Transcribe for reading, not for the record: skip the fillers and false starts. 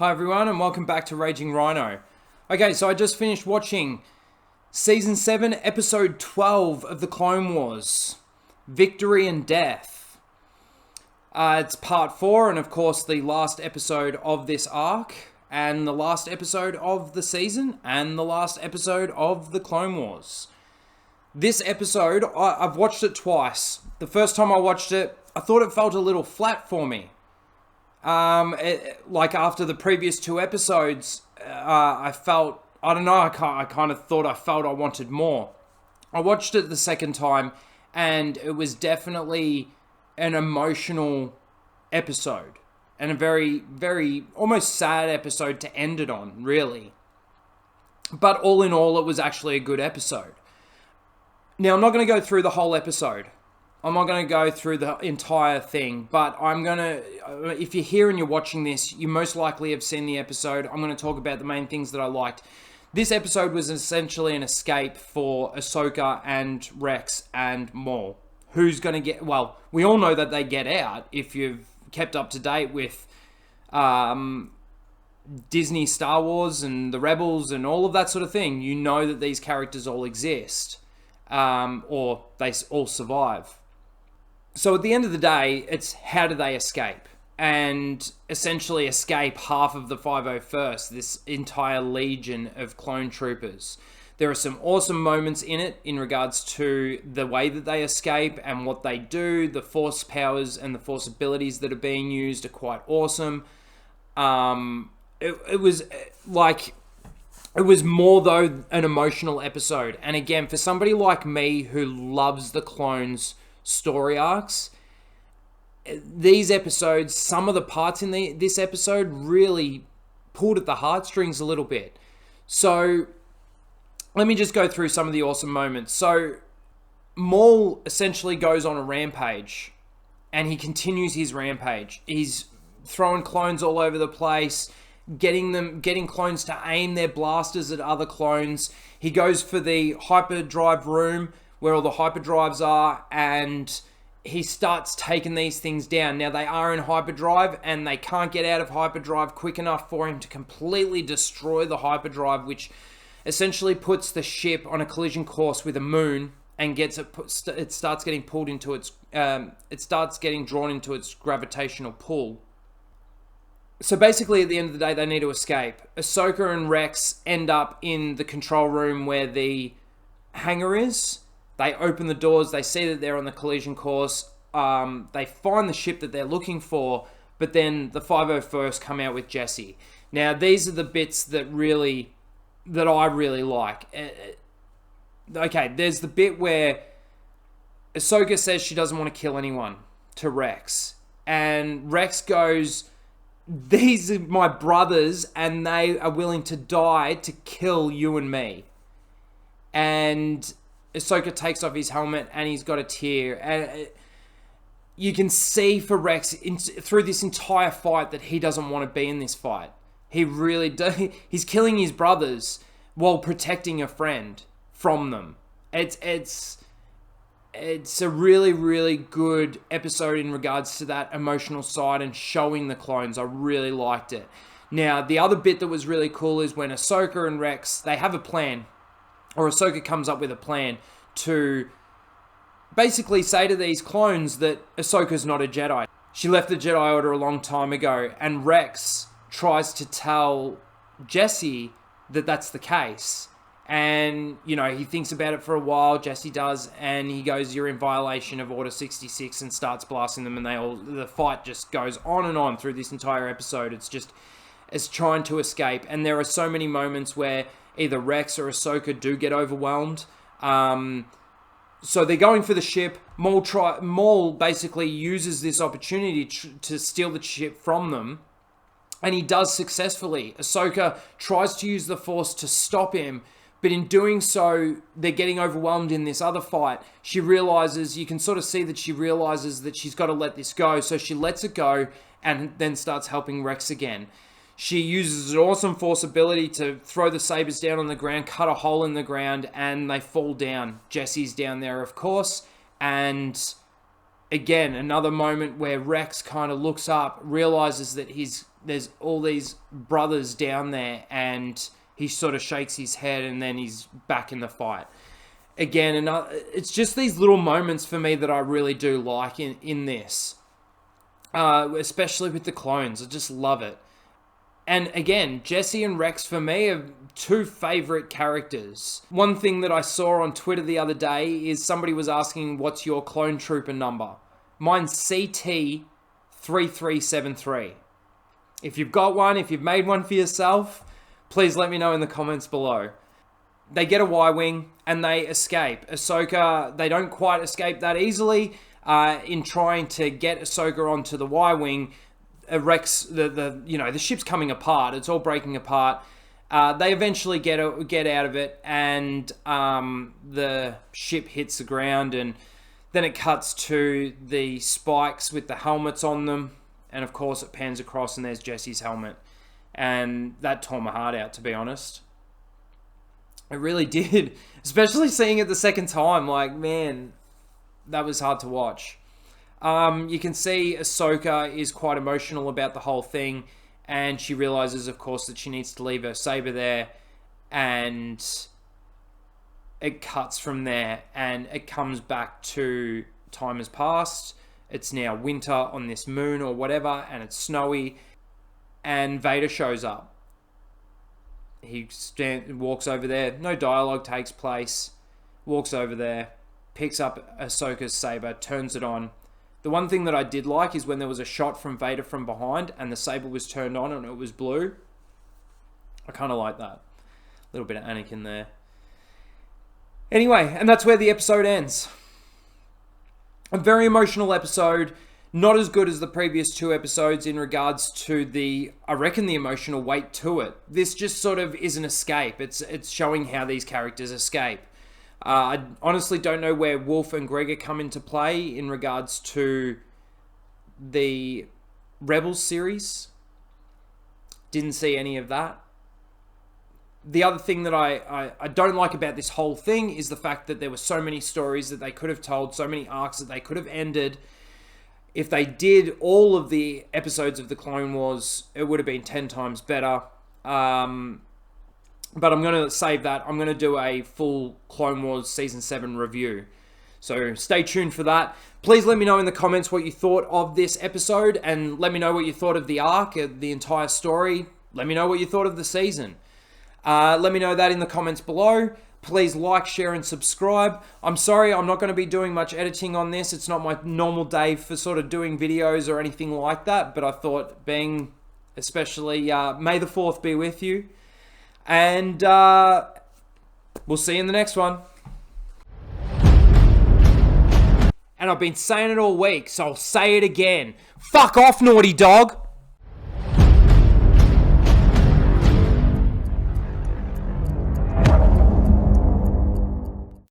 Hi everyone and welcome back to Raging Ryno. Okay, so I just finished watching Season 7, Episode 12 of the Clone Wars, Victory and Death. It's Part 4 and of course the last episode of this arc, and the last episode of the season, and the last episode of the Clone Wars. This episode, I've watched it twice. The first time I watched it, I thought it felt a little flat for me. Like after the previous two episodes, I felt, I don't know, I kind of thought I wanted more. I watched it the second time, and it was definitely an emotional episode, and a very, very, almost sad episode to end it on, really. But all in all, it was actually a good episode. Now, I'm not going to go through the whole episode. I'm not going to go through the entire thing, but I'm going to, if you're here and you're watching this, you most likely have seen the episode. I'm going to talk about the main things that I liked. This episode was essentially an escape for Ahsoka and Rex and Maul. Who's going to get, well, we all know that they get out. If you've kept up to date with Disney, Star Wars and the Rebels and all of that sort of thing, you know that these characters all exist, or they all survive. So at the end of the day, it's how do they escape? And essentially escape half of the 501st, this entire legion of clone troopers. There are some awesome moments in it in regards to the way that they escape and what they do. The force powers and the force abilities that are being used are quite awesome. It was more though an emotional episode. And again, for somebody like me who loves the clones story arcs, these episodes, some of the parts in this episode really pulled at the heartstrings a little bit. So let me just go through some of the awesome moments. So Maul essentially goes on a rampage, and he continues his rampage. He's throwing clones all over the place, getting clones to aim their blasters at other clones. He goes for the hyperdrive room where all the hyperdrives are, and he starts taking these things down. Now, they are in hyperdrive, and they can't get out of hyperdrive quick enough for him to completely destroy the hyperdrive, which essentially puts the ship on a collision course with a moon, and it starts getting pulled into it starts getting drawn into its gravitational pull. So basically, at the end of the day, they need to escape. Ahsoka and Rex end up in the control room where the hangar is. They open the doors, they see that they're on the collision course, they find the ship that they're looking for, but then the 501st come out with Jessi. Now, these are the bits that I really like. Okay, there's the bit where Ahsoka says she doesn't want to kill anyone to Rex, and Rex goes, "These are my brothers, and they are willing to die to kill you and me." And Ahsoka takes off his helmet, and he's got a tear. And you can see for Rex through this entire fight that he doesn't want to be in this fight. He really does. He's killing his brothers while protecting a friend from them. It's a really, really good episode in regards to that emotional side and showing the clones. I really liked it. Now, the other bit that was really cool is when Ahsoka and Rex, they have a plan. Or Ahsoka comes up with a plan to basically say to these clones that Ahsoka's not a Jedi. She left the Jedi Order a long time ago, and Rex tries to tell Jessi that that's the case. And, you know, he thinks about it for a while, Jessi does, and he goes, "You're in violation of Order 66, and starts blasting them, and the fight just goes on and on through this entire episode. It's trying to escape, and there are so many moments where either Rex or Ahsoka do get overwhelmed. So they're going for the ship. Maul basically uses this opportunity to steal the ship from them, and he does successfully. Ahsoka tries to use the Force to stop him, but in doing so, they're getting overwhelmed in this other fight. She realizes, you can sort of see that she realizes that she's got to let this go, so she lets it go and then starts helping Rex again. She uses an awesome Force ability to throw the sabers down on the ground, cut a hole in the ground, and they fall down. Jessi's down there, of course, and again, another moment where Rex kind of looks up, realizes that his there's all these brothers down there, and he sort of shakes his head, and then he's back in the fight again. And it's just these little moments for me that I really do like in this, especially with the clones. I just love it. And again, Jessi and Rex for me are two favorite characters. One thing that I saw on Twitter the other day is somebody was asking, what's your clone trooper number? Mine's CT3373. If you've got one, if you've made one for yourself, please let me know in the comments below. They get a Y-Wing and they escape. Ahsoka, they don't quite escape that easily. In trying to get Ahsoka onto the Y-Wing, Rex, the ship's coming apart. It's all breaking apart. They eventually get out of it, and the ship hits the ground, and then it cuts to the spikes with the helmets on them, and of course it pans across, and there's Jessi's helmet, and that tore my heart out, to be honest. It really did, especially seeing it the second time. Like, man, that was hard to watch. You can see Ahsoka is quite emotional about the whole thing, and she realizes, of course, that she needs to leave her saber there, and it cuts from there, and it comes back to time has passed. It's now winter on this moon or whatever, and it's snowy, and Vader shows up. He walks over there. No dialogue takes place. Walks over there, picks up Ahsoka's saber, turns it on. The one thing that I did like is when there was a shot from Vader from behind and the saber was turned on and it was blue. I kind of like that. A little bit of Anakin there. Anyway, and that's where the episode ends. A very emotional episode. Not as good as the previous two episodes in regards to the emotional weight to it. This just sort of is an escape. It's showing how these characters escape. I honestly don't know where Wolf and Gregor come into play in regards to the Rebels series. Didn't see any of that. The other thing that I don't like about this whole thing is the fact that there were so many stories that they could have told, so many arcs that they could have ended. If they did all of the episodes of the Clone Wars, it would have been 10 times better. But I'm going to save that. I'm going to do a full Clone Wars Season 7 review. So stay tuned for that. Please let me know in the comments what you thought of this episode, and let me know what you thought of the arc, the entire story. Let me know what you thought of the season. Let me know that in the comments below. Please like, share, and subscribe. I'm sorry I'm not going to be doing much editing on this. It's not my normal day for sort of doing videos or anything like that, but I thought, being especially May the 4th be with you. And we'll see you in the next one. And I've been saying it all week, so I'll say it again. Fuck off, naughty dog!